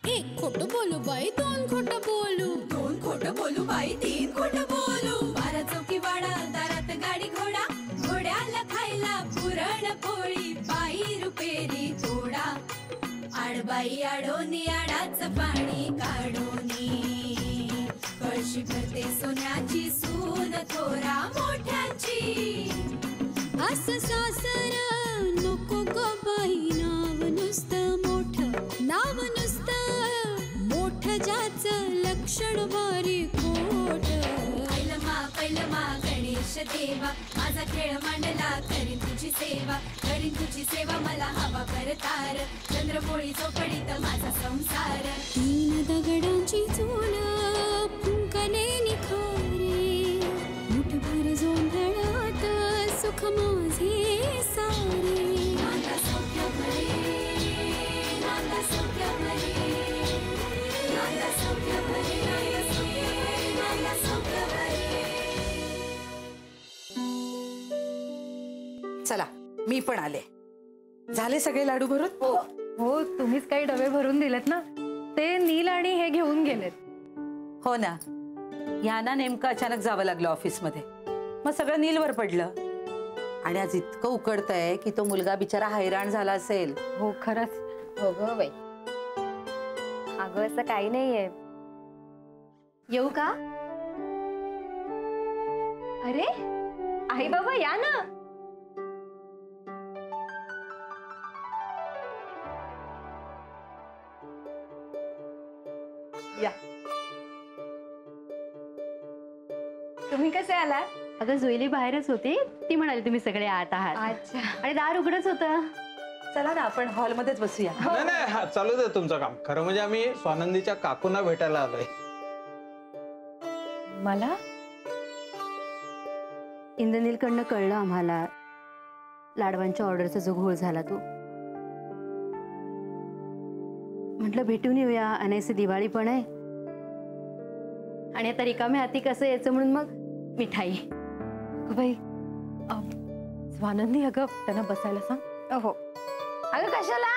एक खोटं बोलू बाई, दोन खोटं बोलू, दोन खोटं बोलू बाई, तीन खोटं बोलू. 12 चौकी वाडा, दारात गाडी घोडा, घोड्याला खायला पुरण पोळी, बाई रुपेरी थोडा. आडबाई आडोनी आडाचं पाणी काढोनी, कळशी भरते सोन्याची सून थोरा मोठ्याची. असं सासर नको ग बाई, नाव नुसतं मोठं, नाव नुसतं मोठं, ज्याचं लक्षण बारी खोट. पैलमा गणेश देवा, माझा खेळ मांडला, करीन तुझी सेवा, करीन तुझी सेवा, मला हवा करतार, चंद्रपोळी चौकडीत माझा संसार. 3 दगडांची चूल फुंकले निखारे, मुठभर जोंधळात सुख माझे सारे. नांदा सौख्य भरे, नांदा सौख्य भरे, नांदा सौख्य भरे, नांदा सौख्य भरे. चला मी पण आले. झाले सगळे लाडू भरून? हो हो, तुम्हीच काही डबे भरून दिलेत ना, ते नील आणि हे घेऊन गेलेत. हो ना, यांना नेमकं अचानक जावं लागलं ऑफिसमध्ये, मग सगळं नीलवर पडलं. आणि आज इतकं उकडतंय की तो मुलगा बिचारा हैराण झाला असेल. हो खरंच. हो ग बाई. अगं असं काही नाहीये. येऊ का? अरे आई बाबा या ना. या. तुम्ही कसे आलात? अगं जुईली बाहेरच होती, ती म्हणाली तुम्ही सगळे आत आहात. अच्छा. आणि दार उघडच होतं. चला ना आपण हॉलमध्येच बसूया. नाही नाही, चालू दे तुमचं काम. खरं म्हणजे आम्ही स्वानंदीच्या काकूंना भेटायला आलोय. मला इंद्रनीलकडनं कळलं आम्हाला, लाडवांच्या ऑर्डरचा जो घोळ झाला तो. म्हटलं भेटून येऊया, अनायसे दिवाळी पण आहे, आणि आता रिकाम्या हाती कसं यायचं म्हणून मग मिठाई. बाई स्वानंदी, अगं त्यांना बसायला सांग. हो. अगं कशाला?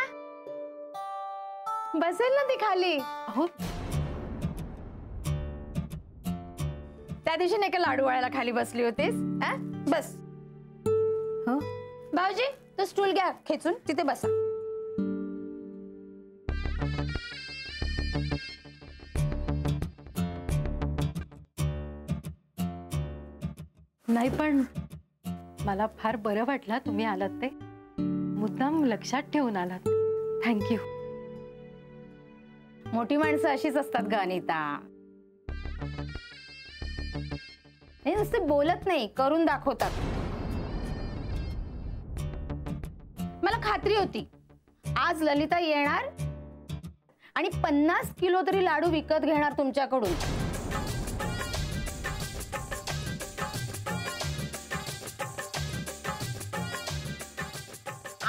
बसेल ना ती खाली. हो, त्या दिवशी नाही का लाडू वाळायला खाली बसली होतीस? बस. हो भाऊजी तो स्टूल घ्या खेचून, तिथे बसा. नाही पण मला फार बरं वाटलं तुम्ही आलात ते. मुद्दाम लक्षात ठेवून आलात. थँक्यू. मोठी माणसं अशीच असतात ग अनिता. हे नुसते बोलत नाही, करून दाखवतात. मला खात्री होती आज ललिता येणार आणि 50 किलो तरी लाडू विकत घेणार तुमच्याकडून.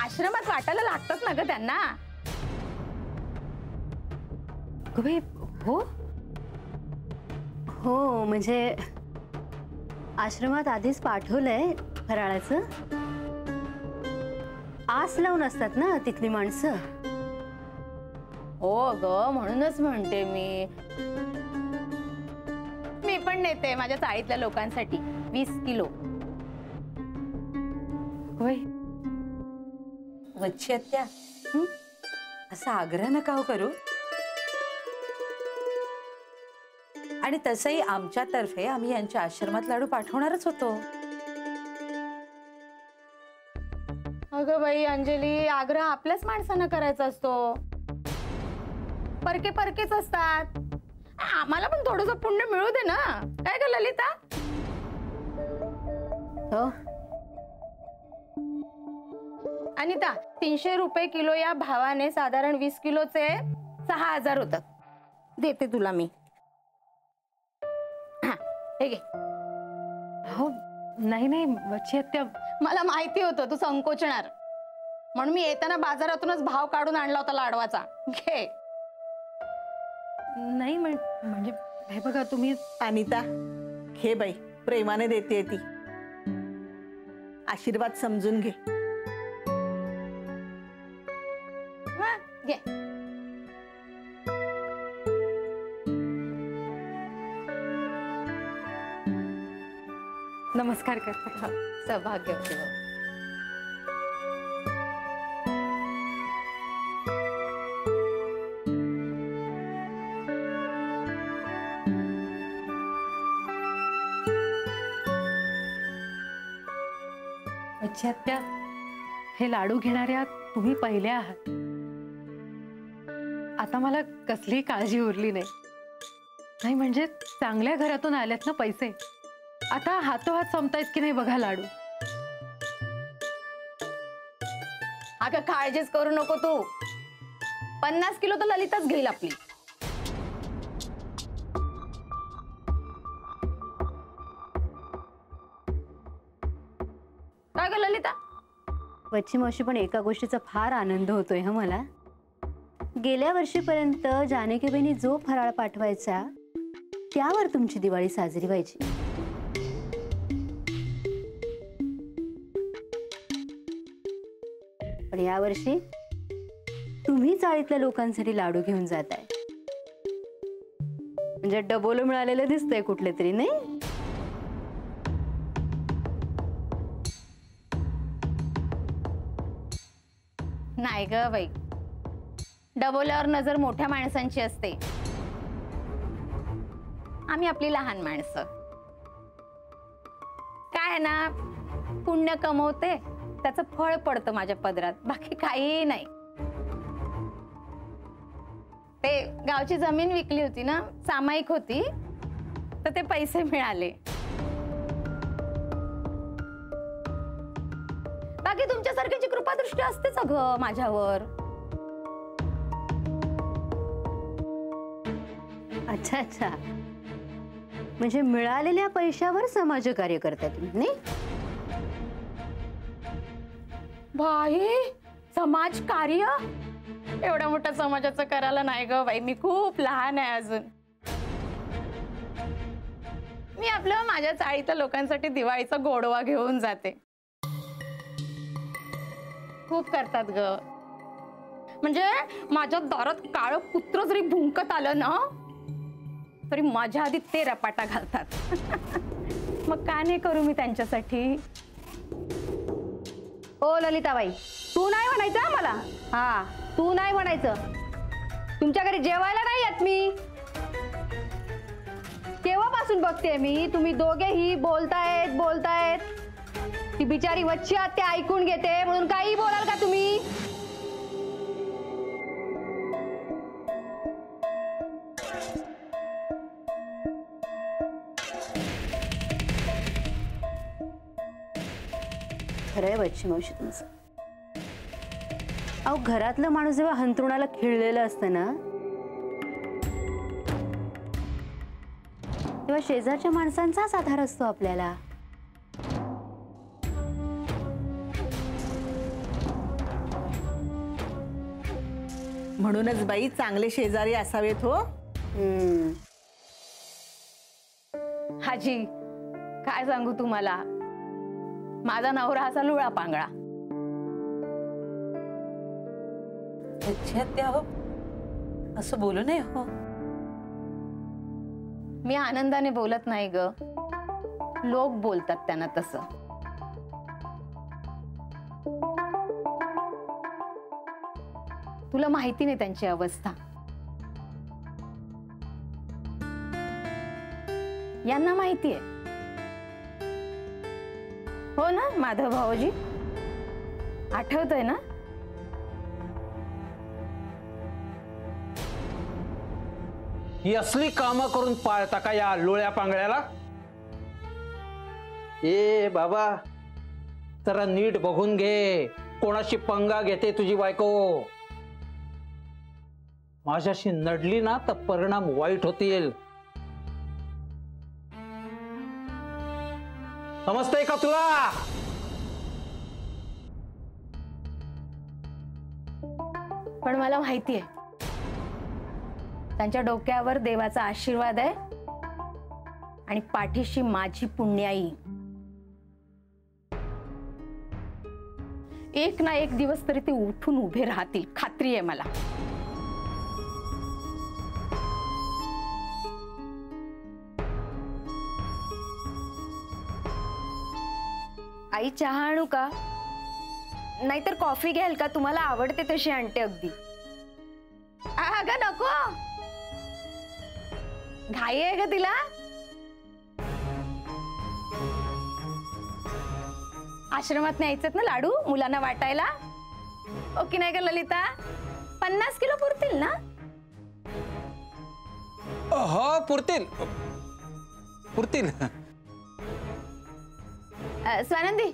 आश्रमात वाटायला लागतात ना ग त्यांना. हो हो, म्हणजे आश्रमात आधीच पाठवलंय फराळाचं. आस लावून असतात ना तिथली माणसं. हो ग, म्हणूनच म्हणते मी पण नेते माझ्या चाळीतल्या लोकांसाठी 20 किलो. होय वच्छी आत्या, असा आग्रह नका हो करू. आणि तसंही आमच्यातर्फे आम्ही यांच्या आश्रमात लाडू पाठवणारच होतो. अगं बाई अंजली, आग्रह आपल्याच माणसांना करायचा असतो. परके परकेच असतात. आम्हाला पण थोडंसं पुण्य मिळू दे ना. काय ग ललिता? हो अनिता, 300 रुपये किलो या भावाने साधारण 20 किलोचे 6000 होतात. देते तुला मी. हे घे. हो नाही नाही वच्छी आत्या, मला माहिती होतं तू संकोचणार, म्हणून मी येताना बाजारातूनच भाव काढून आणला होता लाडवाचा. घे. नाही म्हणजे हे बघा तुम्ही. अनिता घे बाई, प्रेमाने देते ती. आशीर्वाद समजून घे. घे. नमस्कार करते. सौभाग्य होते हो. अच्छा त्या हे लाडू घेणाऱ्या तुम्ही पहिल्या आहात. आता मला कसलीही काळजी उरली नाही. नाही म्हणजे चांगल्या घरातून आल्यात ना पैसे. आता हातोहात संपतायत की नाही बघा लाडू. अगं काळजीच करू नको तू. 50 किलो तर ललिताच घेईल आपली. काय ग ललिता? वच्छी मावशी पण एका गोष्टीचा फार आनंद होतोय हा मला. गेल्या वर्षीपर्यंत जानकी बहिणी जो फराळ पाठवायचा त्यावर तुमची दिवाळी साजरी व्हायची. पण यावर्षी तुम्ही चाळीतल्या लोकांसाठी लाडू घेऊन जाताय. म्हणजे डबोल मिळालेलं दिसतंय कुठले तरी नाही. नाही ग बाई, डबोल्यावर नजर मोठ्या माणसांची असते. आम्ही आपली लहान माणसं. काय आहे ना, पुण्य कमवते त्याचं फळ पडतं माझ्या पदरात, बाकी काही नाही. ते गावची जमीन विकली होती ना, सामायिक होती, तर ते पैसे मिळाले. बाकी तुमच्यासारख्याची कृपादृष्टी असतेच अगं माझ्यावर. अच्छा अच्छा, म्हणजे मिळालेल्या पैशावर समाजकार्य करता तुम्ही नाही. बाई, समाजकार्य? एवढ्या मोठ्या समाजाचं करायला नाही ग बाई, मी खूप लहान आहे अजून. मी आपलं माझ्या चाळीतल्या लोकांसाठी दिवाळीचा गोडवा घेऊन जाते. खूप करतात ग. म्हणजे माझ्या दारात काळं कुत्र जरी भुंकत आलं ना, तरी माझ्या आधी ते रपाटा घालतात. मग का नाही करू मी त्यांच्यासाठी? ओ ललिताबाई, तू नाही म्हणायचं मला. हा, तू नाही म्हणायचं. तुमच्या घरी जेवायला नाही येत मी. केव्हापासून बघते मी तुम्ही दोघेही बोलतायत. ती बिचारी वच्छी आत्या ऐकून घेते म्हणून काही बोलाल का तुम्ही? खरंय वच्छी मावशी तुमचं. अहो, घरातलं माणूस जेव्हा हंतरुणाला खिळलेलं असतं ना, तेव्हा शेजारच्या माणसांचाच आधार असतो आपल्याला. म्हणूनच बाई चांगले शेजारी असावेत हो. हाजी, काय सांगू तुम्हाला, माझा नवरा असा लुळा पांगळा. अच्छा त्या हो, असं बोलू नये हो. मी आनंदाने बोलत नाही ग, लोक बोलतात त्यांना तसं. तुला माहिती नाही त्यांची अवस्था. यांना माहितीये हो ना माधव भाऊजी, आठवतंय ना? ही असली कामं करून पाळता का या लोळ्या पांगळ्याला? ए बाबा, जरा नीट बघून घे, कोणाशी पंगा घेते तुझी बायको. माझ्याशी नडली ना तर परिणाम वाईट होतील. समजतंय का तुला? पण मला माहितीये त्यांच्या डोक्यावर देवाचा आशीर्वाद आहे आणि पाठीशी माझी पुण्याई. एक ना एक दिवस तरी ते उठून उभे राहतील, खात्री आहे मला. आई चहा आणू का? नाहीतर कॉफी घ्याल का? तुम्हाला आवडते तशी आणते अगदी. अगं नको, घाई आहे का तिला? आश्रमात न्यायचेत ना लाडू मुलांना वाटायला? ओके नाही का ललिता? 50 किलो पुरतील ना? हो पुरतील पुरतील. स्वानंदी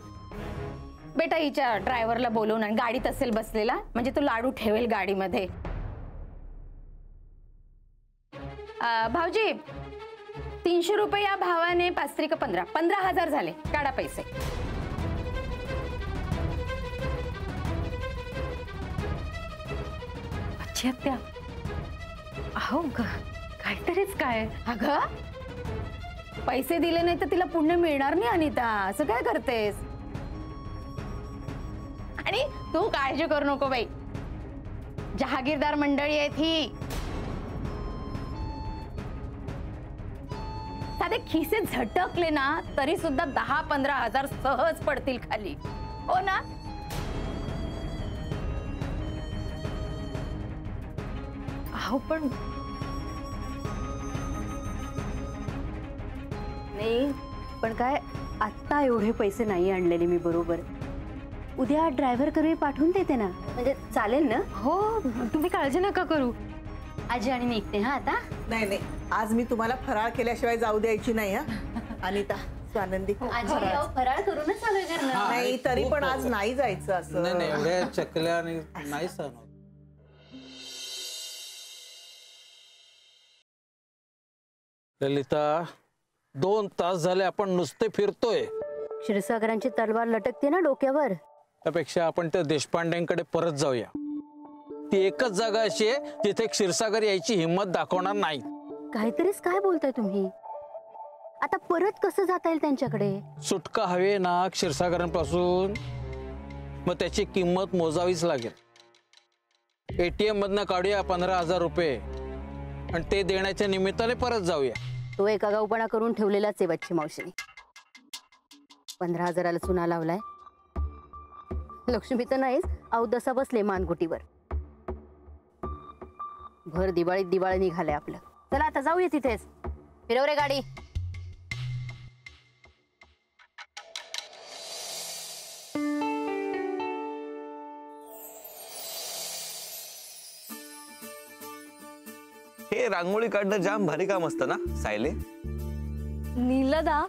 बेटा हिच्या ड्रायव्हरला बोलवून आणि गाडीत असेल बसलेला, म्हणजे तो लाडू ठेवेल गाडीमध्ये. भाऊजी 300 रुपये या भावाने 5 त्रिक 15, 15,000 झाले. काढा पैसे. अच्छी आत्या, अहो काहीतरीच काय. अगं पैसे दिले नाही तर तिला पुण्य मिळणार नाही अनिता. असं काय करतेस? आणि तू काळजी करू नको बाई, जहागीरदार मंडळी आहेत ही. साधे खिसे झटकले ना तरी सुद्धा 10-15,000 सहज पडतील खाली. हो ना? अहो पण नाही, पण काय आत्ता एवढे पैसे नाही आणलेले मी बरोबर. उद्या ड्रायव्हर करून पाठवून देते ना, म्हणजे चालेल ना? हो, तुम्ही काळजी नका करू. आजी आणि मी निघते. हा आता नाही नाही, आज मी तुम्हाला फराळ केल्याशिवाय जाऊ द्यायची नाही. हा अनिता, स्वानंदी, आजी फराळ करूनच आलोय घरनं. नाही तरी पण आज नाही जायचं असं. नाही नाही, एवढ्या चकल्या नाही सहन होत. ललिता 2 तास झाले आपण नुसते फिरतोय. क्षीरसागरांची तलवार लटकते ना डोक्यावर. त्यापेक्षा आपण त्या देशपांड्यांकडे परत जाऊया. ती एकच जागा अशी आहे जिथे क्षीरसागर यायची हिंमत दाखवणार नाही. काहीतरीच काय बोलताय तुम्ही? आता परत कसं जाता येईल त्यांच्याकडे? सुटका हवी ना क्षीरसागरांपासून, मग त्याची किंमत मोजावीच लागेल. ATM मधनं काढूया 15,000 रुपये आणि ते देण्याच्या निमित्ताने परत जाऊया. तो एका गावपणा करून ठेवलेलाच आहे बच्ची मावशीने. 15,000ला चुना लावलाय. लक्ष्मी तर नाहीच, अवदसा बसले मानगुटीवर. भर दिवाळीत दिवाळी निघालंय आपलं. चला आता जाऊया तिथेच. फिरव रे गाडी. हे रांगोळी काढणं जाम भारी काम असतं ना सायले? नीलदा,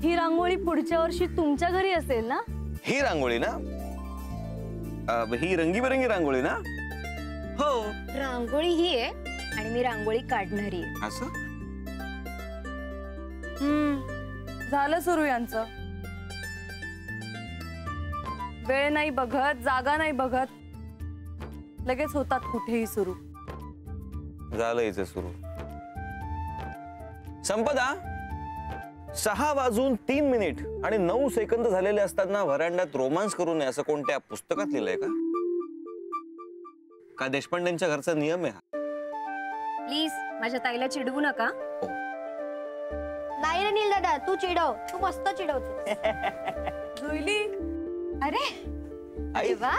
ही रांगोळी पुढच्या वर्षी तुमच्या घरी असेल ना? ही रांगोळी ना? ही रंगीबेरंगी रांगोळी ना? हो. रांगोळी ही आहे आणि मी रांगोळी काढणारी आहे. असं? झालं सुरू यांचं. वेळ नाही बघत, जागा नाही बघत, लगेच होतात कुठेही सुरू. झालं इथे सुरू. संपदा 6:03 आणि 9 सेकंद झालेले असताना व्हरांड्यात रोमांस करू नये असं कोणत्या पुस्तकात लिहिलंय का? का देशपांडेंच्या घरचा नियम आहे हा? प्लीज माझ्या ताईला चिडवू नका. नाही रे नील दादा, तू चिडव. तू मस्त चिडवतो. जुईली, अरे अरे वा,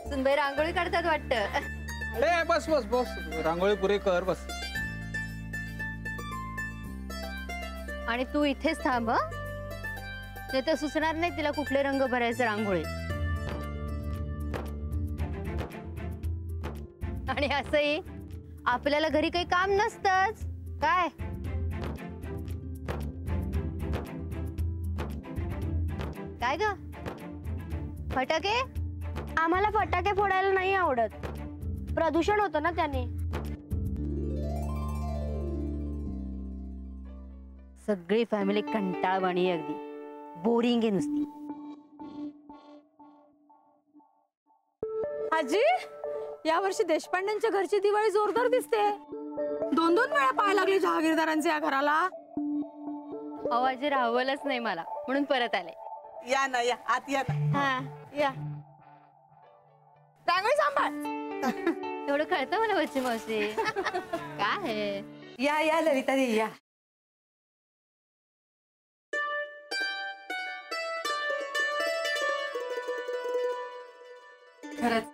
सुनबाई रांगोळी काढतात वाटतं. ए बस बस बस, रांगोळी पुरे कर बस. आणि तू इथेच थांब. नाही तर सुचणार नाही तिला कुठले रंग भरायचे रांगोळी. आणि असंही आपल्याला घरी काही काम नसतंच काय. काय ग फटाके? आम्हाला फटाके फोडायला नाही आवडत, प्रदूषण होतं ना त्याने. सगळी फॅमिली कंटाळवाणी, अगदी बोरिंग आहे नुसती. आजी, या वर्षी देशपांड्यांच्या घरची दिवाळी जोरदार दिसते. 2-2 वेळा पाय लागले जहागीरदारांचे या घराला. आवाज राहवलच नाही मला, म्हणून परत आले. या ना, या आत या ना. हा या. रांगोळी सांभाळ. एवढं कळतं मला बच्ची मावशी. काय या या ललिता दे या. खरंच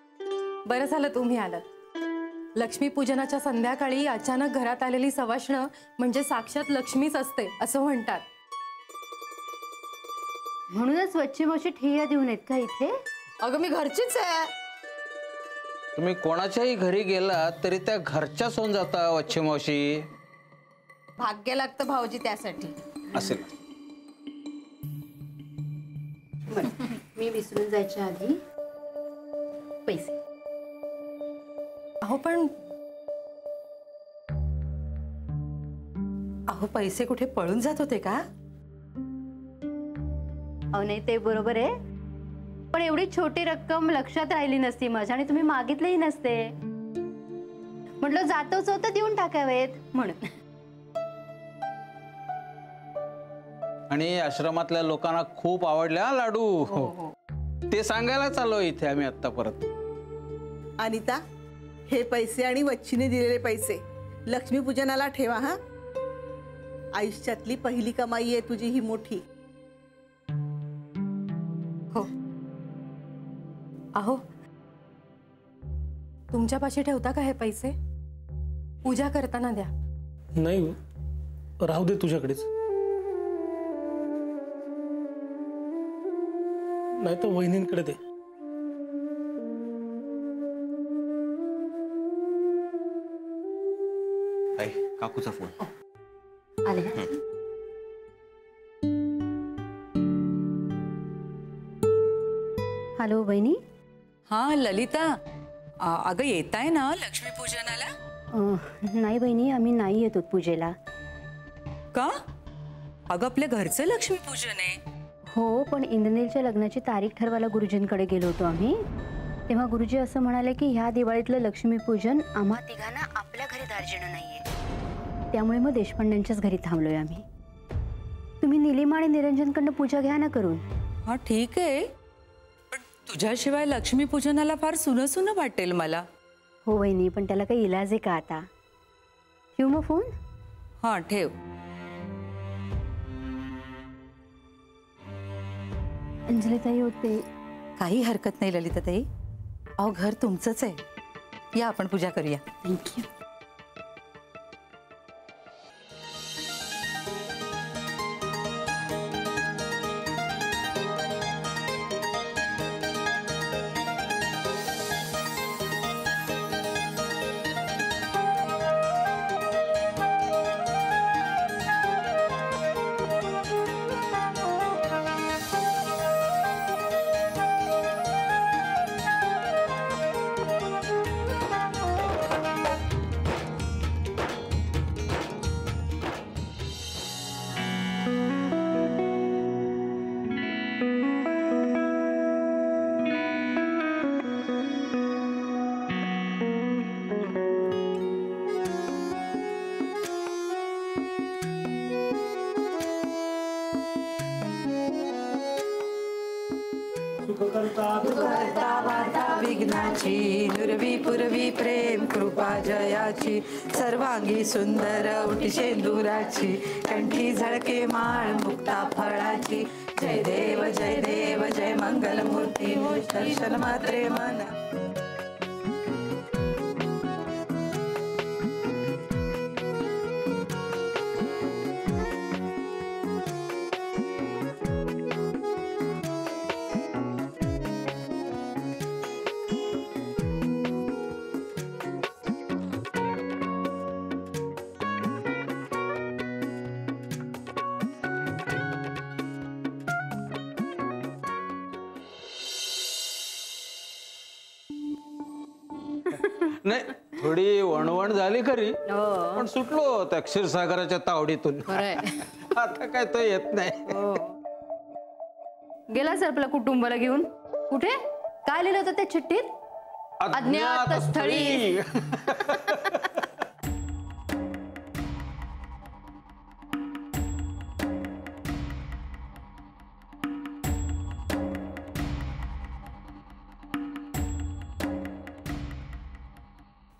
बरं झालं तुम्ही आलात. लक्ष्मीपूजनाच्या संध्याकाळी अचानक घरात आलेली सवाष्ण म्हणजे साक्षात लक्ष्मीच असते असं म्हणतात. म्हणूनच वच्ची मावशी ठिय्या देऊन आहेत का इथे? अगं मी घरचीच आहे. तुम्ही कोणाच्याही घरी गेलात तरी त्या घरच्याच होऊन जाता वच्छी मावशी. भाग्य लागतं भाऊजी त्यासाठी. असेल. मी विसरून जायच्या आधी पैसे. अहो पैसे कुठे पळून जात होते का? अहो नाही ते बरोबर आहे, पण एवढी छोटी रक्कम लक्षात राहिली नसती माझ्या आणि तुम्ही मागितलेही नसते. म्हटलं जातोच होतं देऊन टाकावेत म्हणून. आणि आश्रमातल्या लोकांना खूप आवडल्या लाडू. ते सांगायला चाललो इथे आम्ही आता परत. अनिता, हे पैसे आणि वच्छीने दिलेले पैसे लक्ष्मीपूजनाला ठेवा हा. आयुष्यातली पहिली कमाई आहे तुझी ही मोठी. हो. अहो तुमच्यापाशी ठेवता का हे पैसे? पूजा करताना द्या. नाही राहू दे तुझ्याकडेच. नाही तर वहिनींकडे दे. काकूचा फोन आले. हॅलो बहिणी. हा ललिता, अगं येताय ना लक्ष्मीपूजनाला? नाही बहिणी, आम्ही नाही येतो पूजेला. का? अगं आपल्या घरचं लक्ष्मीपूजन आहे. हो, पण इंद्रनीलच्या लग्नाची तारीख ठरवायला गुरुजींकडे गेलो होतो आम्ही. तेव्हा गुरुजी असं म्हणाले की ह्या दिवाळीतलं लक्ष्मीपूजन आम्हा तिघांना आपल्या घरी दार्जिणं नाहीये, त्यामुळे मग देशपांड्यांच्याच घरी थांबलोय आम्ही. तुम्ही निलिमा आणि निरंजनकडनं पूजा घ्या ना करून. हा ठीक आहे, पण तुझ्याशिवाय लक्ष्मीपूजनाला फार सुनं सुनं वाटेल मला. हो वहिनी, पण त्याला काही इलाज आहे का आता? ठेवू मग फोन? हा ठेव. अंजलीताई होते. काही हरकत नाही ललिताताई. अहो घर तुमचंच आहे, या आपण पूजा करूया. थँक्यू. विघ्नाची नुरवी पुरवी प्रेम कृपा जयाची सर्वांगी सुंदर उटी शेंदुराची कंठी झळके माळ मुक्ता फळाची जय देव जय मंगल मूर्ती दर्शन मात्रे मन. नाही थोडी वणवण झाली खरी, पण सुटलो त्या क्षीरसागराच्या तावडीतून. आता काय तो येत नाही. गेला सर आपल्या कुटुंबाला घेऊन. कुठे काय लिहिलं होतं त्या चिठ्ठीत? अज्ञात स्थळी.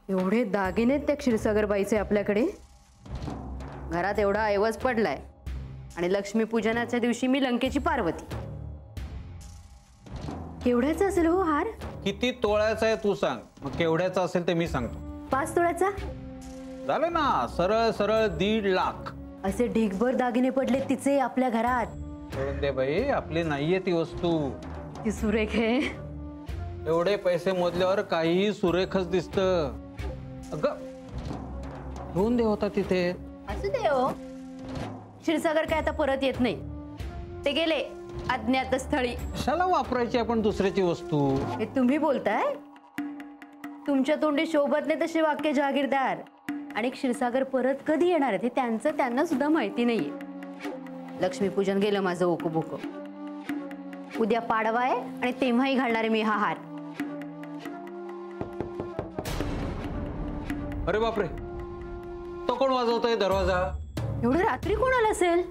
एवढे दागिने त्या क्षीरसागरबाईचे आपल्याकडे. घरात एवढा ऐवज पडलाय आणि लक्ष्मीपूजनाच्या दिवशी मी लंकेची पार्वती. केवढ्याचा असेल हो हार? किती तोळ्याचा आहे तू सांग, मग केवढ्याचा असेल ते मी सांगतो. 5 तोळ्याचा. झालं ना, सरळ सरळ 1.5 लाख. असे ढीगभर दागिने पडले तिचे आपल्या घरात. कळून दे बाई, आपली नाहीये ती वस्तू. ती सुरेख आहे. एवढे पैसे मोजल्यावर काहीही सुरेखच दिसत. अगं घेऊन दे होता तिथे. असू दे हो. क्षीरसागर काय आता परत येत नाही, ते गेले अज्ञात स्थळी. कशाला वापरायची आपण दुसऱ्याची वस्तू? हे तुम्ही बोलताय? तुमच्या तोंडी शोभत नाही तसे वाक्य जहागीरदार. आणि क्षीरसागर परत कधी येणार आहे ते त्यांना सुद्धा माहिती नाहीये. लक्ष्मीपूजन गेलं माझं ओकबोक. उद्या पाडवा आहे आणि तेव्हाही घालणारे मी हा हार. अरे बापरे, तो कोण वाजवतोय दरवाजा? एवढं रात्री कोण आलं असेल?